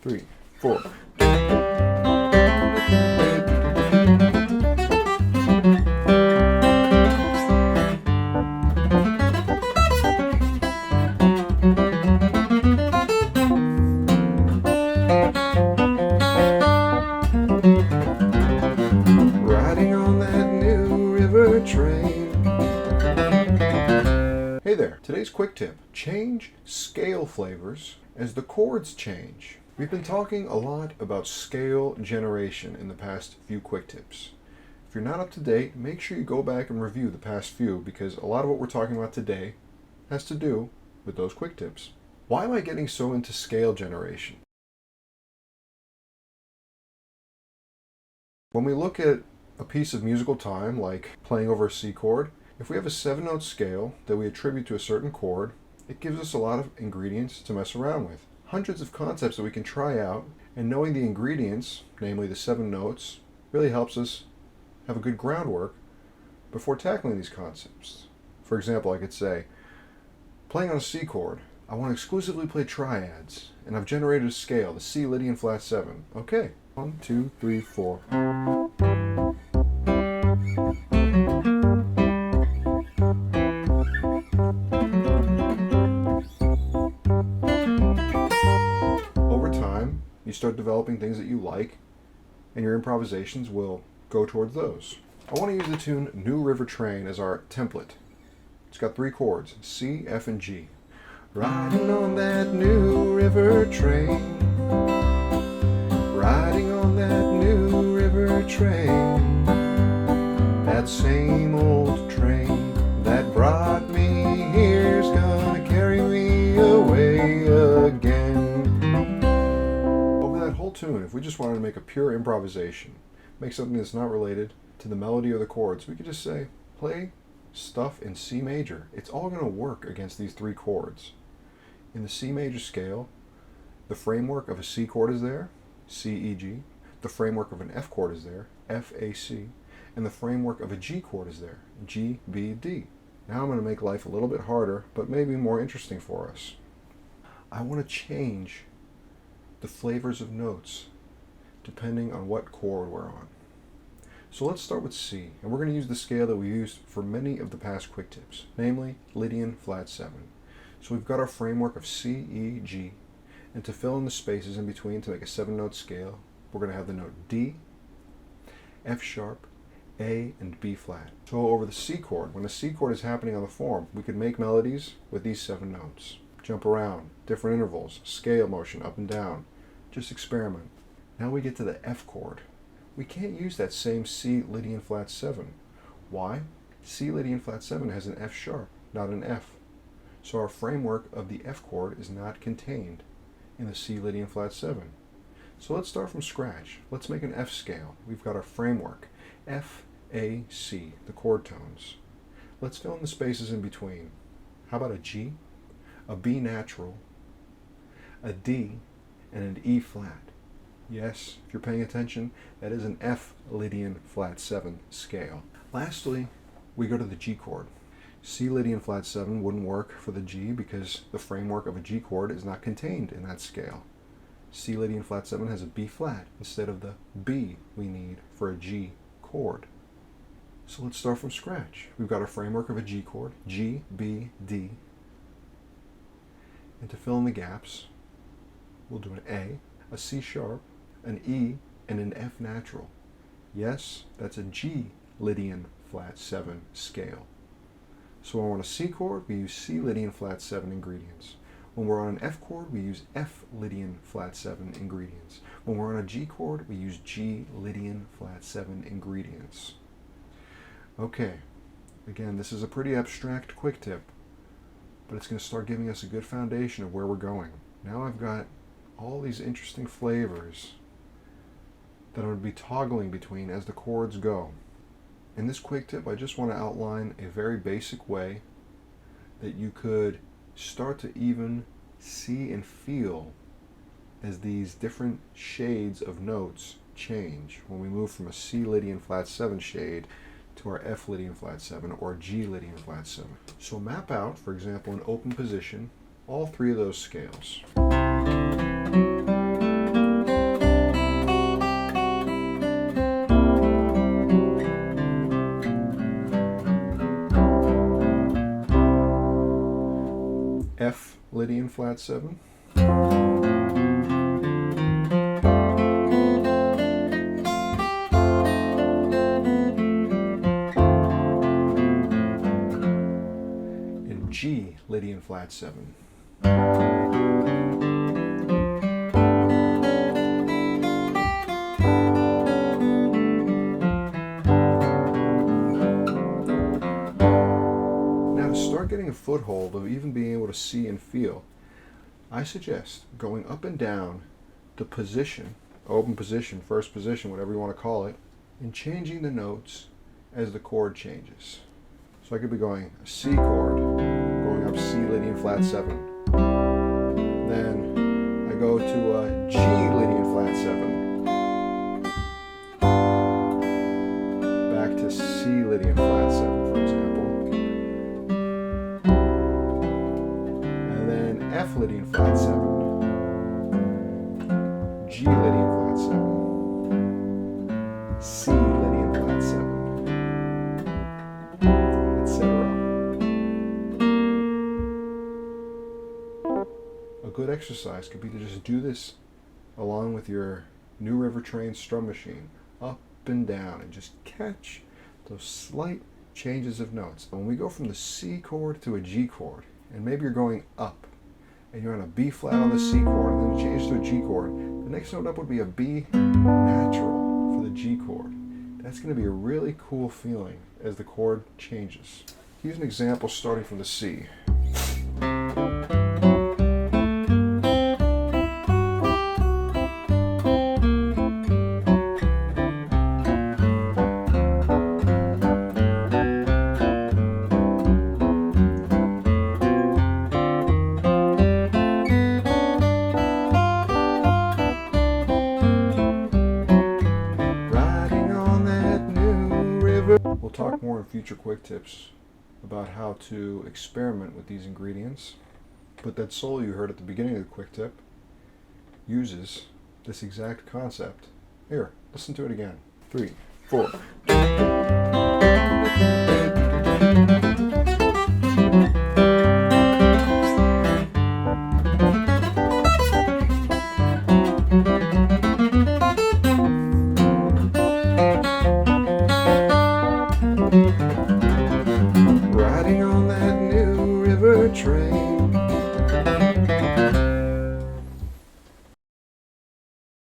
3, 4. Riding on that new river train. Hey there, today's quick tip: change scale flavors as the chords change. We've been talking a lot about scale generation in the past few quick tips. If you're not up to date, make sure you go back and review the past few, because a lot of what we're talking about today has to do with those quick tips. Why am I getting so into scale generation? When we look at a piece of musical time, like playing over a C chord, if we have a 7-note scale that we attribute to a certain chord, it gives us a lot of ingredients to mess around with. Hundreds of concepts that we can try out, and knowing the ingredients, namely the 7 notes, really helps us have a good groundwork before tackling these concepts. For example, I could say, playing on a C chord, I want to exclusively play triads, and I've generated a scale, the C Lydian flat 7. Okay, 1, 2, 3, 4. You start developing things that you like, and your improvisations will go towards those. I want to use the tune New River Train as our template. It's got 3 chords, C, F, and G. Riding on that new river train, riding on that new river train, that same old train that brought me here's gonna carry me away again. Tune, if we just wanted to make a pure improvisation, make something that's not related to the melody or the chords, we could just say, play stuff in C major. It's all going to work against these 3 chords. In the C major scale, the framework of a C chord is there, C, E, G. The framework of an F chord is there, F, A, C. And the framework of a G chord is there, G, B, D. Now I'm going to make life a little bit harder, but maybe more interesting for us. I want to change the flavors of notes depending on what chord we're on. So let's start with C, and we're going to use the scale that we used for many of the past quick tips, namely Lydian flat 7. So we've got our framework of C, E, G, and to fill in the spaces in between to make a 7-note scale, we're going to have the note D, F sharp, A, and B flat. So over the C chord, when a C chord is happening on the form, we could make melodies with these 7 notes. Jump around, different intervals, scale motion up and down. Just experiment. Now we get to the F chord. We can't use that same C Lydian flat 7. Why? C Lydian flat 7 has an F sharp, not an F. So our framework of the F chord is not contained in the C Lydian flat 7. So let's start from scratch. Let's make an F scale. We've got our framework, F, A, C, the chord tones. Let's fill in the spaces in between. How about a G, a B natural, a D, and an E flat? Yes, if you're paying attention, that is an F Lydian flat 7 scale. Lastly, we go to the G chord. C Lydian flat 7 wouldn't work for the G because the framework of a G chord is not contained in that scale. C Lydian flat 7 has a B flat instead of the B we need for a G chord. So let's start from scratch. We've got a framework of a G chord, G, B, D. And to fill in the gaps, we'll do an A C sharp, an E, and an F natural. Yes, that's a G Lydian flat 7 scale. So when we're on a C chord, we use C Lydian flat 7 ingredients. When we're on an F chord, we use F Lydian flat 7 ingredients. When we're on a G chord, we use G Lydian flat 7 ingredients. Okay, again, this is a pretty abstract quick tip, but it's going to start giving us a good foundation of where we're going. Now I've got all these interesting flavors that I'm going to be toggling between as the chords go. In this quick tip, I just want to outline a very basic way that you could start to even see and feel as these different shades of notes change when we move from a C Lydian flat 7 shade to our F Lydian flat 7 or G Lydian flat 7. So map out, for example, in open position, all 3 of those scales. flat 7. And G, Lydian flat 7. Start getting a foothold of even being able to see and feel, I suggest going up and down the position, open position, first position, whatever you want to call it, and changing the notes as the chord changes. So I could be going a C chord, going up C Lydian flat 7. Then I go to a G Lydian flat 7. Back to C Lydian flat 7, for example. F Lydian flat 7, G Lydian flat 7, C Lydian flat 7, etc. A good exercise could be to just do this along with your New River Train strum machine, up and down, and just catch those slight changes of notes. When we go from the C chord to a G chord, and maybe you're going up, and you're on a B flat on the C chord, and then you change to a G chord, the next note up would be a B natural for the G chord. That's going to be a really cool feeling as the chord changes. Here's an example starting from the C. We'll talk more in future quick tips about how to experiment with these ingredients, but that solo you heard at the beginning of the quick tip uses this exact concept. Here, listen to it again. 3, 4.